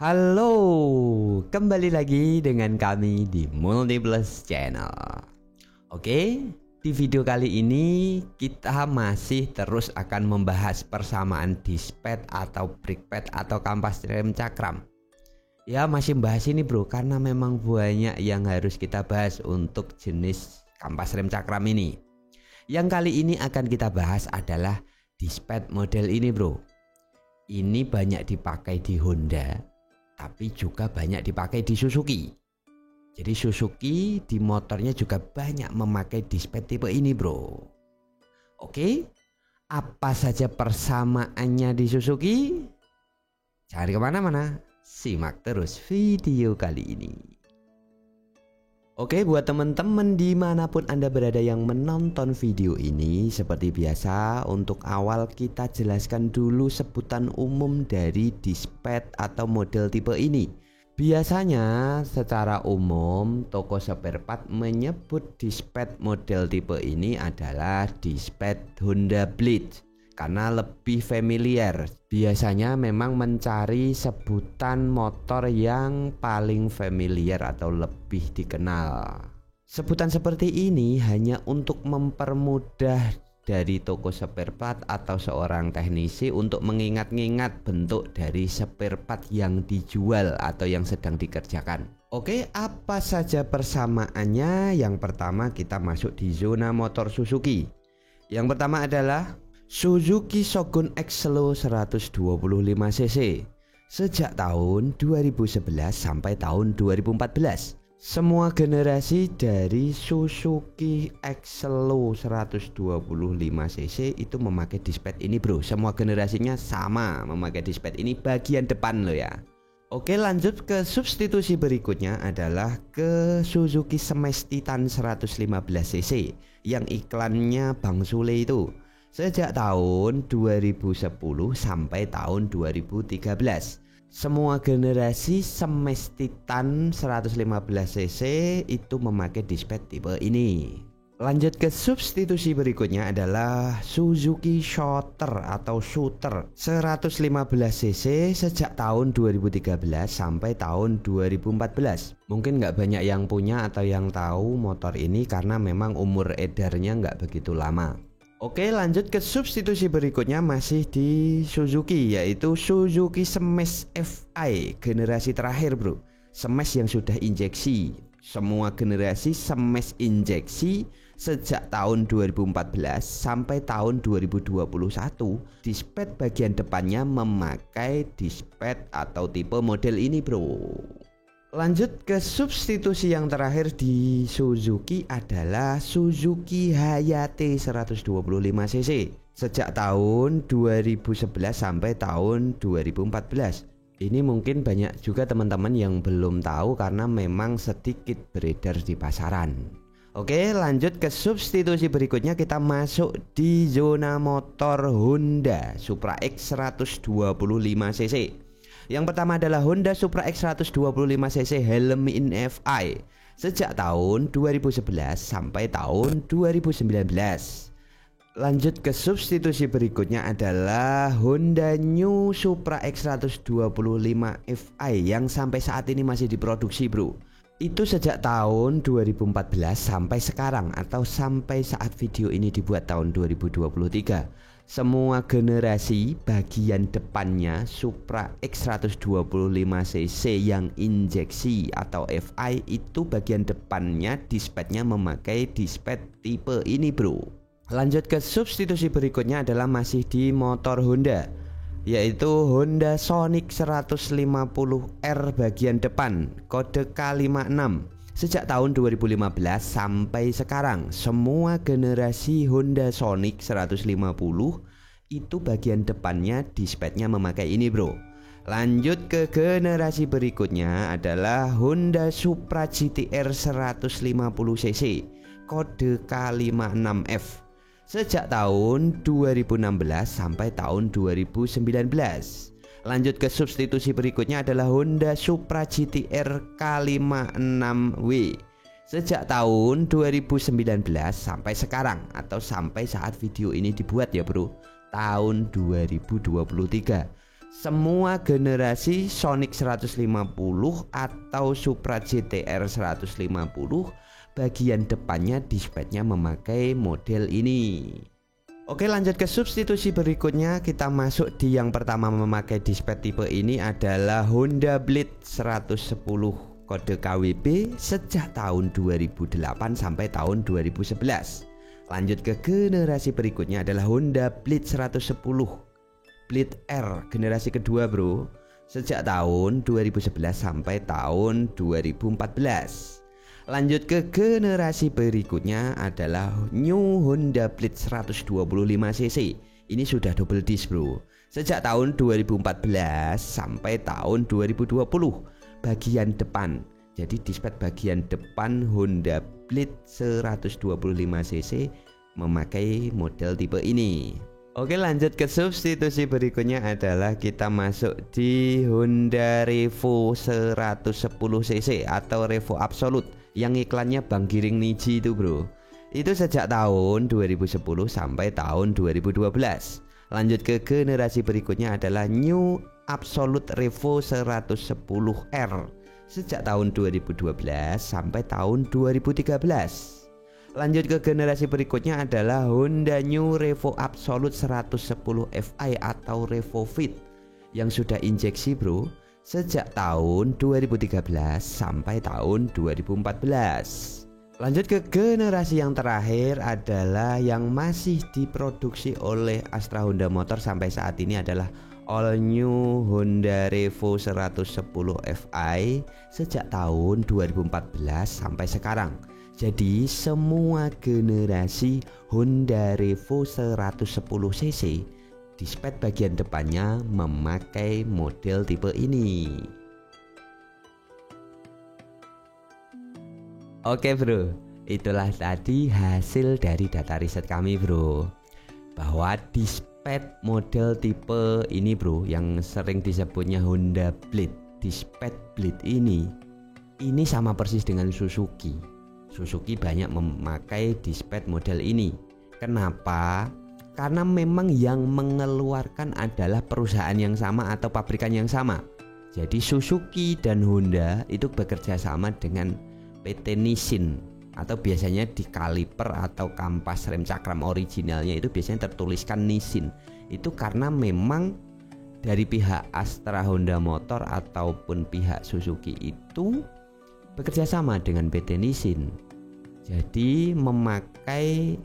Halo, kembali lagi dengan kami di Multiplus Channel. Oke, di video kali ini kita masih terus akan membahas persamaan diskpad atau brickpad atau kampas rem cakram. Ya, masih membahas ini bro, karena memang banyak yang harus kita bahas untuk jenis kampas rem cakram ini. Yang kali ini akan kita bahas adalah diskpad model ini bro. Ini banyak dipakai di Honda, tapi juga banyak dipakai di Suzuki. Jadi Suzuki di motornya juga banyak memakai diskpad tipe ini bro. Oke, apa saja persamaannya di Suzuki? Cari kemana-mana, simak terus video kali ini. Oke, buat teman-teman dimanapun Anda berada yang menonton video ini, seperti biasa untuk awal kita jelaskan dulu sebutan umum dari diskpad atau model tipe ini. Biasanya secara umum toko spare part menyebut diskpad model tipe ini adalah diskpad Honda Blade karena lebih familiar. Biasanya memang mencari sebutan motor yang paling familiar atau lebih dikenal. Sebutan seperti ini hanya untuk mempermudah dari toko spare part atau seorang teknisi untuk mengingat-ingat bentuk dari spare part yang dijual atau yang sedang dikerjakan. Oke, apa saja persamaannya? Yang pertama kita masuk di zona motor Suzuki. Yang pertama adalah Suzuki Shogun X-Slow 125cc sejak tahun 2011 sampai tahun 2014. Semua generasi dari Suzuki X-Slow 125cc itu memakai diskpad ini bro. Semua generasinya sama memakai diskpad ini bagian depan lo ya. Oke, lanjut ke substitusi berikutnya adalah ke Suzuki Smash Titan 115cc yang iklannya Bang Sule itu. Sejak tahun 2010 sampai tahun 2013, semua generasi Smash Titan 115cc itu memakai diskpad tipe ini. Lanjut ke substitusi berikutnya adalah Suzuki Shooter atau Shooter 115cc sejak tahun 2013 sampai tahun 2014. Mungkin nggak banyak yang punya atau yang tahu motor ini karena memang umur edarnya nggak begitu lama. Oke, lanjut ke substitusi berikutnya masih di Suzuki, yaitu Suzuki Smash FI generasi terakhir bro. Smash yang sudah injeksi. Semua generasi Smash injeksi sejak tahun 2014 sampai tahun 2021, diskpad bagian depannya memakai diskpad atau tipe model ini bro. Lanjut ke substitusi yang terakhir di Suzuki adalah Suzuki Hayate 125cc sejak tahun 2011 sampai tahun 2014. Ini mungkin banyak juga teman-teman yang belum tahu karena memang sedikit beredar di pasaran. Oke, lanjut ke substitusi berikutnya, kita masuk di zona motor Honda Supra X 125cc. Yang pertama adalah Honda Supra X 125cc Helm in FI sejak tahun 2011 sampai tahun 2019. Lanjut ke substitusi berikutnya adalah Honda New Supra X 125 FI yang sampai saat ini masih diproduksi bro. Itu sejak tahun 2014 sampai sekarang atau sampai saat video ini dibuat tahun 2023. Semua generasi bagian depannya Supra X 125cc yang injeksi atau FI itu bagian depannya diskpadnya memakai diskpad tipe ini bro. Lanjut ke substitusi berikutnya adalah masih di motor Honda, yaitu Honda Sonic 150R bagian depan kode K56. Sejak tahun 2015 sampai sekarang, semua generasi Honda Sonic 150 itu bagian depannya diskpadnya memakai ini bro. Lanjut ke generasi berikutnya adalah Honda Supra GTR 150cc kode K56F sejak tahun 2016 sampai tahun 2019. Lanjut ke substitusi berikutnya adalah Honda Supra GTR K56W sejak tahun 2019 sampai sekarang atau sampai saat video ini dibuat ya bro, tahun 2023. semua generasi Sonic 150 atau Supra GTR 150 bagian depannya dispatnya memakai model ini. Oke, lanjut ke substitusi berikutnya. Kita masuk di yang pertama memakai dispat tipe ini adalah Honda Blade 110 kode KWB sejak tahun 2008 sampai tahun 2011. Lanjut ke generasi berikutnya adalah Honda Blade 110 Blade R generasi kedua bro, sejak tahun 2011 sampai tahun 2014. Lanjut ke generasi berikutnya adalah New Honda Blade 125cc. Ini sudah double disc bro, sejak tahun 2014 sampai tahun 2020 bagian depan. Jadi dispat bagian depan Honda Blade 125cc memakai model tipe ini. Oke, lanjut ke substitusi berikutnya adalah kita masuk di Honda Revo 110cc atau Revo Absolute yang iklannya Bang Giring Niji itu bro. Itu sejak tahun 2010 sampai tahun 2012. Lanjut ke generasi berikutnya adalah New Absolute Revo 110R sejak tahun 2012 sampai tahun 2013. Lanjut ke generasi berikutnya adalah Honda New Revo Absolute 110 Fi atau Revo Fit yang sudah injeksi bro, sejak tahun 2013 sampai tahun 2014. Lanjut ke generasi yang terakhir adalah yang masih diproduksi oleh Astra Honda Motor sampai saat ini adalah All New Honda Revo 110 Fi sejak tahun 2014 sampai sekarang. Jadi semua generasi Honda Revo 110cc dispat bagian depannya memakai model tipe ini. Oke bro, itulah tadi hasil dari data riset kami bro, bahwa dispat model tipe ini bro yang sering disebutnya Honda Blade, dispat Blade ini sama persis dengan Suzuki. Suzuki banyak memakai dispat model ini. Kenapa? Karena memang yang mengeluarkan adalah perusahaan yang sama atau pabrikan yang sama. Jadi Suzuki dan Honda itu bekerja sama dengan PT Nissin, atau biasanya di kaliper atau kampas rem cakram originalnya itu biasanya tertuliskan Nissin. Itu karena memang dari pihak Astra Honda Motor ataupun pihak Suzuki itu bekerja sama dengan PT Nissin, jadi memakai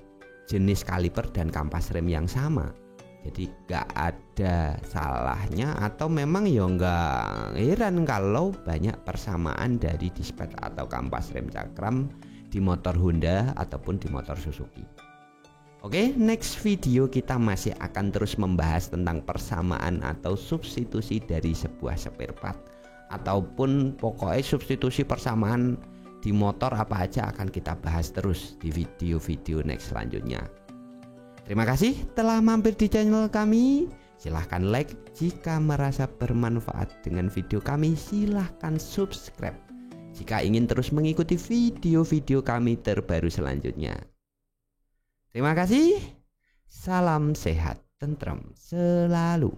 jenis kaliper dan kampas rem yang sama. Jadi gak ada salahnya, atau memang ya gak heran kalau banyak persamaan dari dispat atau kampas rem cakram di motor Honda ataupun di motor Suzuki. Oke, next video kita masih akan terus membahas tentang persamaan atau substitusi dari sebuah spare part, ataupun pokoknya substitusi persamaan di motor apa aja akan kita bahas terus di video-video next selanjutnya. Terima kasih telah mampir di channel kami. Silahkan like jika merasa bermanfaat dengan video kami. Silahkan subscribe jika ingin terus mengikuti video-video kami terbaru selanjutnya. Terima kasih. Salam sehat, tentrem selalu.